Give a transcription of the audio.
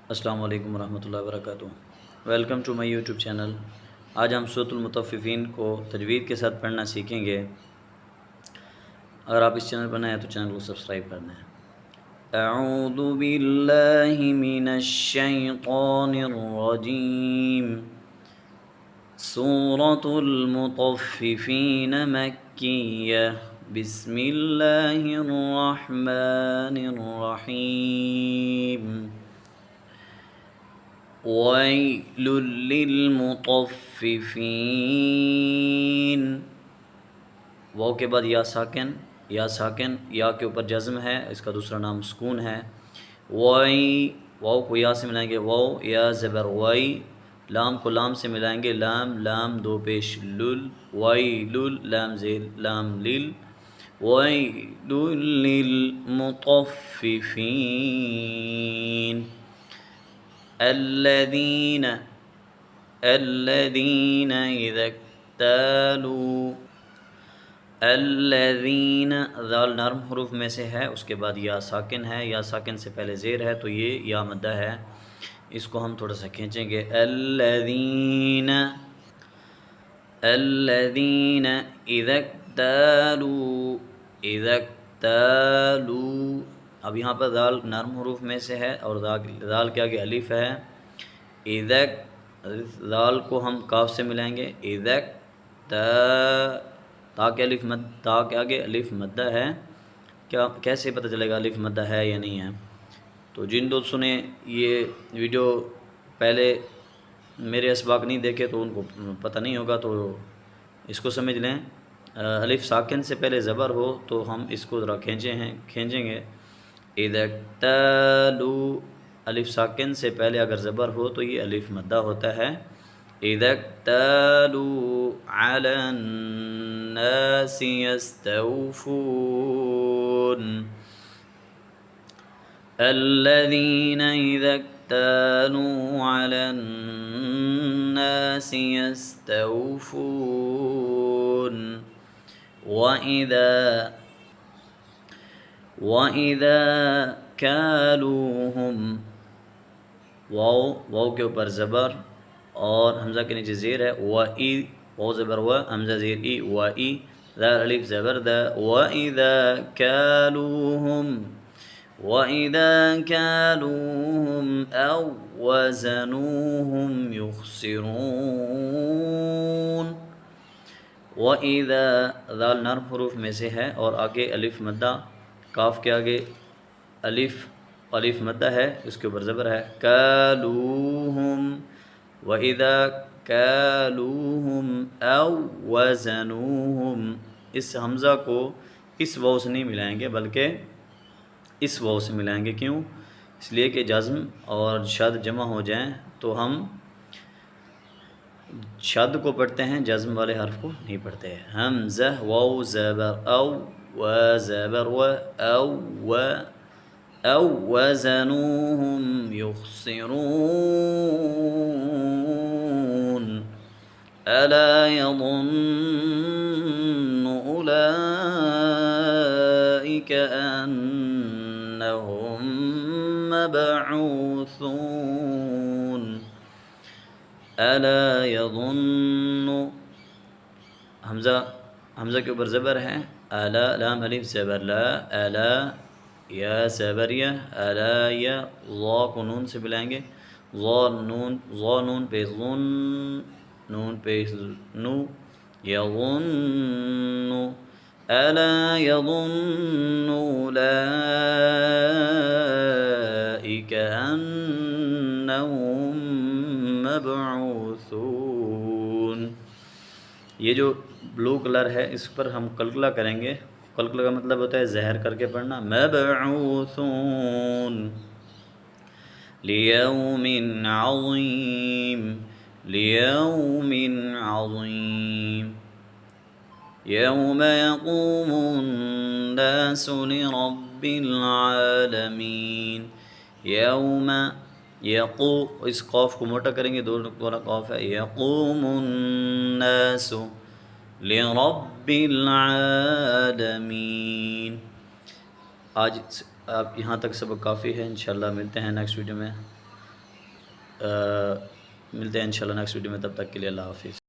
السلام علیکم ورحمۃ اللہ وبرکاتہ۔ Welcome to my YouTube channel. آج ہم سورۃ المطففین کو تجوید کے ساتھ پڑھنا سیکھیں گے۔ اگر آپ اس چینل پر نئے ہیں تو چینل کو سبسکرائب کرنا ہے۔ اعوذ باللہ من الشیطان الرجیم۔ سورۃ المطففین مکیہ۔ بسم اللہ الرحمن الرحیم۔ وَيْلٌ لِّلْمُطَفِّفِينَ۔ واو کے بعد یا ساکن، یا کے اوپر جزم ہے، اس کا دوسرا نام سکون ہے۔ واو کو یا سے ملائیں گے، واو یا زبر وائی۔ لام کو لام سے ملائیں گے، لام دو پیش لل، ویل لام زیل لام لل۔ وَيْلٌ لِّلْمُطَفِّفِينَ الذین اذا اکتالوا۔ الذین ذال نرم حروف میں سے ہے، اس کے بعد یا ساکن ہے، یا ساکن سے پہلے زیر ہے تو یہ یا مدہ ہے، اس کو ہم تھوڑا سا کھینچیں گے۔ الذین اذا اکتالوا۔ اب یہاں پر ذال نرم حروف میں سے ہے اور ذال کے آگے الف ہے۔ ذال کو ہم کاف سے ملائیں گے، تا کے آگے الف مدہ ہے۔ کیسے پتہ چلے گا الف مدہ ہے یا نہیں ہے؟ تو جن دوستوں نے یہ ویڈیو پہلے میرے اسباق نہیں دیکھے تو ان کو پتہ نہیں ہوگا، تو اس کو سمجھ لیں۔ الف ساکن سے پہلے زبر ہو تو ہم اس کو ذرا کھینچیں گے۔ اذا اکتالوا، الف ساکن سے پہلے اگر زبر ہو تو یہ الف مدہ ہوتا ہے۔ اذا اکتالوا علی الناس یستوفون۔ الذین اذا اکتالوا علی الناس یستوفون۔ وَإِذَا كَالُوهُمْ، واو کے اوپر زبر اور حمزہ کے نیچے زیر ہے، واو زبر و، حمزہ زیر ای، ذال الف زبر دا۔ وَإِذَا كَالُوهُمْ أَو وَزَنُوهُمْ يُخْسِرُونَ۔ وَإِذَا ذال نرم حروف میں سے ہے اور آگے الف مدہ، کاف کے آگے الف مدہ ہے، اس کے اوپر زبر ہے۔ کالوہم، وَإِذَا کالوہم أَو وَزَنُوهُمْ، اس حمزہ کو اس واو سے نہیں ملائیں گے بلکہ اس واو سے ملائیں گے۔ کیوں؟ اس لیے کہ جزم اور شد جمع ہو جائیں تو ہم شد کو پڑھتے ہیں، جزم والے حرف کو نہیں پڑھتے۔ حمزہ واو زبر او، و زبر و، او وزنوهم يخسرون۔ الا يظن اولئک انہم مبعوثون۔ الا یظن، حمزہ کے اوپر زبر ہے، الا لام الف زبر لا، الا یا زبر یا، الا یا، ضا کو نون سے ملائیں گے، ضا نون پہ ظن، نون پہ نو، یظن، الا یظن اولئک انہم مبعوثون۔ یہ جو بلو کلر ہے اس پر ہم قلقلہ کریں گے۔ قلقلہ کا مطلب ہوتا ہے زہر کر کے پڑھنا۔ مبعوثون لیوم عظیم، لیوم عظیم، یوم یقوم الناس لرب العالمین۔ یوم اس قاف کو موٹا کریں گے، دو نقطہ والا قاف ہے۔ یقوم الناس لرب العالمین۔ آج آپ یہاں تک سبق کافی ہے، انشاءاللہ ملتے ہیں نیکسٹ ویڈیو میں۔ ملتے ہیں انشاءاللہ نیکسٹ ویڈیو میں، تب تک کے لیے اللہ حافظ۔